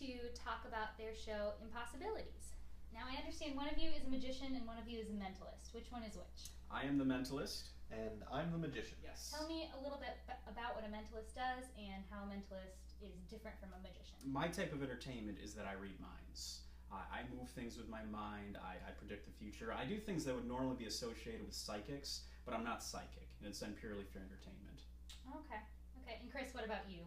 to talk about their show, Impossibilities. Now, I understand one of you is a magician and one of you is a mentalist. Which one is which? I am the mentalist. And I'm the magician. Yes. Tell me a little bit about what a mentalist does and how a mentalist is different from a magician. My type of entertainment is that I read minds. I move things with my mind. I predict the future. I do things that would normally be associated with psychics, but I'm not psychic. And it's done purely for entertainment. Okay. Okay. And Chris, what about you?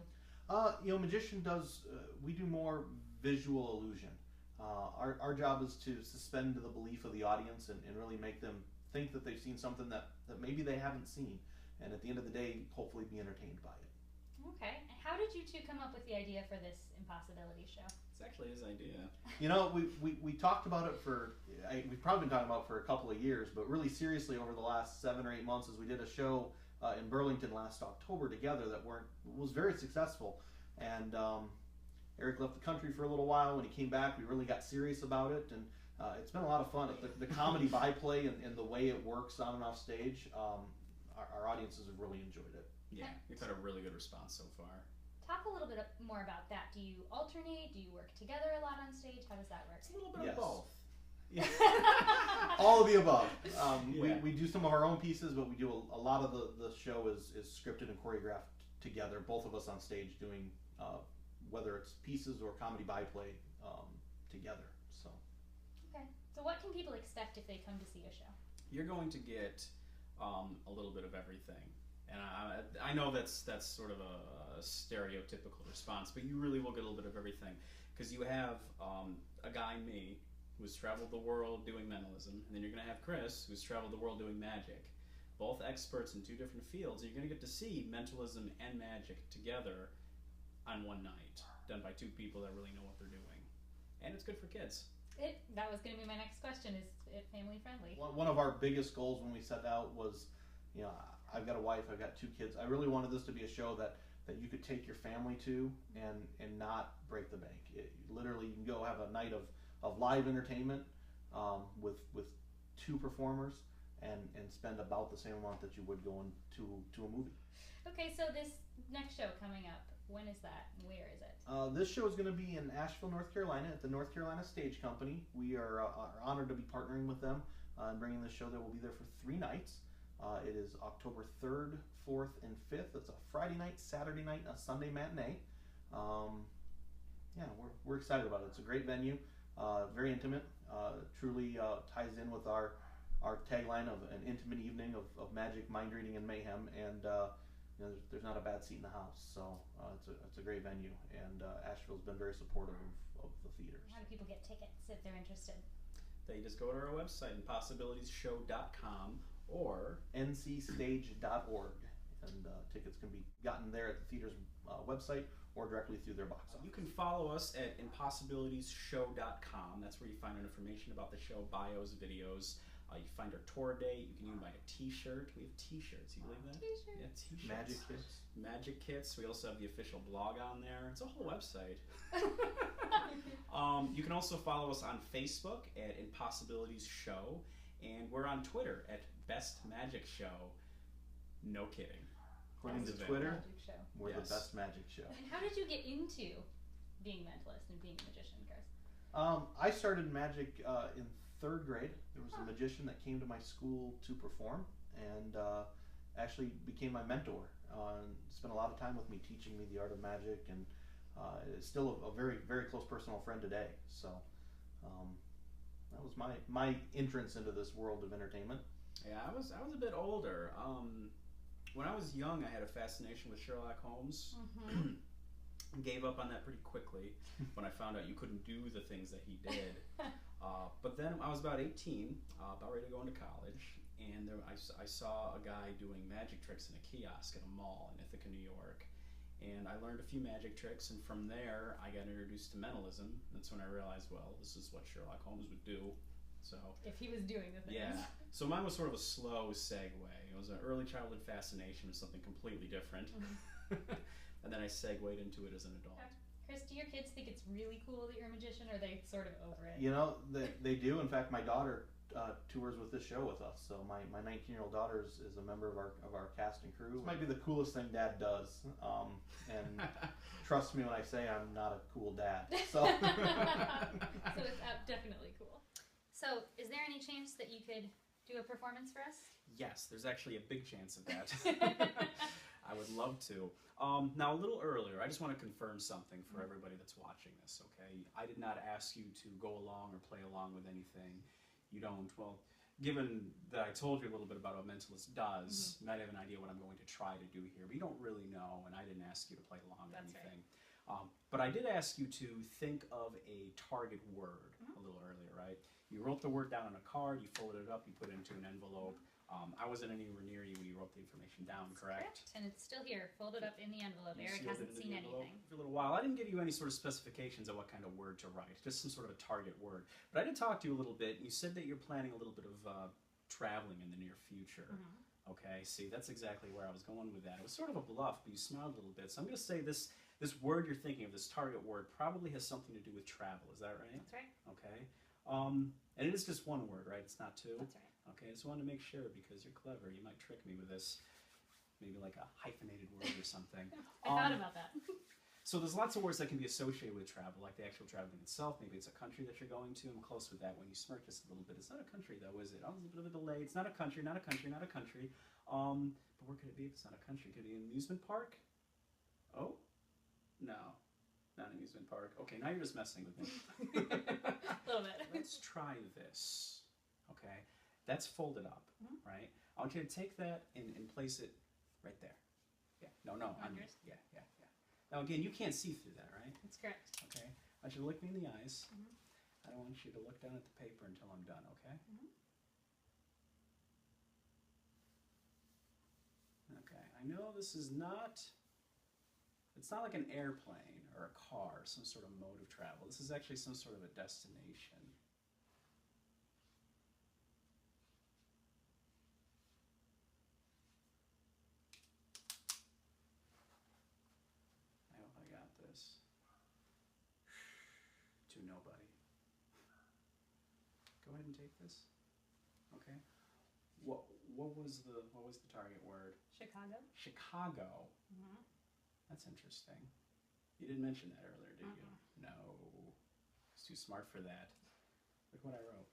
Magician does, we do more visual illusion. Our job is to suspend the belief of the audience and really make them think that they've seen something that maybe they haven't seen. And at the end of the day, hopefully be entertained by it. Okay. And how did you two come up with the idea for this Impossibility show? It's actually his idea. You know, we talked about it we've probably been talking about it for a couple of years, but really seriously over the last 7 or 8 months as we did a show in Burlington last October together that was very successful. And Erik left the country for a little while. When he came back, we really got serious about it, and it's been a lot of fun. The comedy byplay and the way it works on and off stage, our audiences have really enjoyed it. Yeah, we've had a really good response so far. Talk a little bit more about that. Do you alternate? Do you work together a lot on stage? How does that work? It's a little bit of both. Yeah. All of the above. Yeah. We do some of our own pieces, but we do a lot of the show is scripted and choreographed together, both of us on stage doing whether it's pieces or comedy byplay together. So. Okay. So what can people expect if they come to see a show? You're going to get a little bit of everything. And I know that's sort of a stereotypical response, but you really will get a little bit of everything. Because you have a guy, me, who's traveled the world doing mentalism, and then you're going to have Chris, who's traveled the world doing magic. Both experts in 2 different fields, and you're going to get to see mentalism and magic together on one night, done by 2 people that really know what they're doing. And it's good for kids. That was going to be my next question. Is it family friendly? One of our biggest goals when we set out was, I've got a wife, I've got 2 kids. I really wanted this to be a show that you could take your family to and not break the bank. Literally, you can go have a night of live entertainment with 2 performers and spend about the same amount that you would going to a movie. Okay, so this next show coming up, when is that and where is it? This show is going to be in Asheville, North Carolina at the North Carolina Stage Company. We are honored to be partnering with them and bringing this show. That will be there for 3 nights. It is October 3rd, 4th, and 5th. It's a Friday night, Saturday night, and a Sunday matinee. We're excited about it. It's a great venue, very intimate. Truly ties in with our tagline of an intimate evening of magic, mind reading, and mayhem. And there's not a bad seat in the house. So it's a great venue. And Asheville's been very supportive of the theaters. How do people get tickets if they're interested? They just go to our website, impossibilitiesshow.com or ncstage.org, and tickets can be gotten there at the theater's website or directly through their box office. You can follow us at impossibilitiesshow.com. That's where you find information about the show, bios, videos. You find our tour date. You can even buy a T-shirt. We have T-shirts. You believe that? T-shirts. Yeah, T-shirts. Magic kits. Magic kits. We also have the official blog on there. It's a whole website. You can also follow us on Facebook at Impossibilities Show, and we're on Twitter at Best Magic Show. No kidding. According to Best Twitter, Magic Show. we're Yes. the best magic show. And how did you get into being a mentalist and being a magician, Chris? I started magic in 3rd grade. There was a magician that came to my school to perform and actually became my mentor. And spent a lot of time with me, teaching me the art of magic, and is still a very, very close personal friend today. So that was my entrance into this world of entertainment. Yeah, I was a bit older. When I was young, I had a fascination with Sherlock Holmes. Mm-hmm. Gave up on that pretty quickly when I found out you couldn't do the things that he did. But then I was about 18, about ready to go into college, and I saw a guy doing magic tricks in a kiosk at a mall in Ithaca, New York. And I learned a few magic tricks, and from there I got introduced to mentalism. That's when I realized, well, this is what Sherlock Holmes would do. So If he was doing the things. yeah, so mine was sort of a slow segue. It was an early childhood fascination with something completely different. Mm-hmm. And then I segued into it as an adult. Okay. Chris, do your kids think it's really cool that you're a magician, or are they sort of over it? They do. In fact, my daughter tours with this show with us. So my 19-year-old daughter is a member of our cast and crew. This might be the coolest thing Dad does. And trust me when I say I'm not a cool dad. So, So it's definitely cool. So is there any chance that you could do a performance for us? Yes, there's actually a big chance of that. I would love to. Now, a little earlier, I just want to confirm something for everybody that's watching this, okay? I did not ask you to go along or play along with anything. You don't. Well, given that I told you a little bit about what Mentalist does, you might have an idea what I'm going to try to do here, but you don't really know, and I didn't ask you to play along with anything. Right. But I did ask you to think of a target word a little earlier, right? You wrote the word down on a card, you folded it up, you put it into an envelope. I wasn't anywhere near you when you wrote the information down, correct? And it's still here, folded up in the envelope. You Erik hasn't seen anything. For a little while. I didn't give you any sort of specifications of what kind of word to write, just some sort of a target word. But I did talk to you a little bit. You said that you're planning a little bit of traveling in the near future. Okay, see, that's exactly where I was going with that. It was sort of a bluff, but you smiled a little bit. So I'm going to say this word you're thinking of, this target word, probably has something to do with travel. Is that right? That's right. Okay. And it is just one word, right? It's not two? That's right. Okay, I just wanted to make sure because you're clever. You might trick me with this, maybe like a hyphenated word or something. I thought about that. So there's lots of words that can be associated with travel, like the actual traveling itself. Maybe it's a country that you're going to. I'm close with that when you smirk just a little bit. It's not a country though, is it? Oh, there's a bit of a delay. It's not a country, not a country, not a country. But where could it be if it's not a country? Could it be an amusement park? Oh? No. Not an amusement park. Okay, now you're just messing with me. A little bit. Let's try this. Okay? That's folded up, right? I want you to take that and place it right there. Yeah. No. On yours? Yeah. Now, again, you can't see through that, right? That's correct. Okay. I want you to look me in the eyes. I don't want you to look down at the paper until I'm done, okay? Okay. I know this is not... It's not like an airplane or a car, some sort of mode of travel. This is actually some sort of a destination. I hope I got this. To nobody. Go ahead and take this. Okay. What was the target word? Chicago. Chicago. That's interesting. You didn't mention that earlier, did you? No. I was too smart for that. Look what I wrote.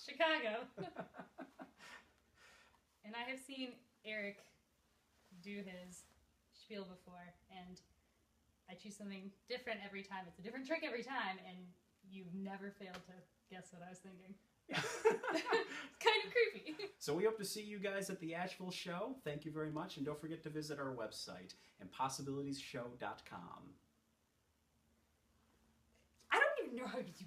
Chicago. And I have seen Erik do his spiel before, and I choose something different every time. It's a different trick every time, and you've never failed to guess what I was thinking. It's kind of creepy. So we hope to see you guys at the Asheville show. Thank you very much, and don't forget to visit our website, impossibilitiesshow.com. I don't even know how to do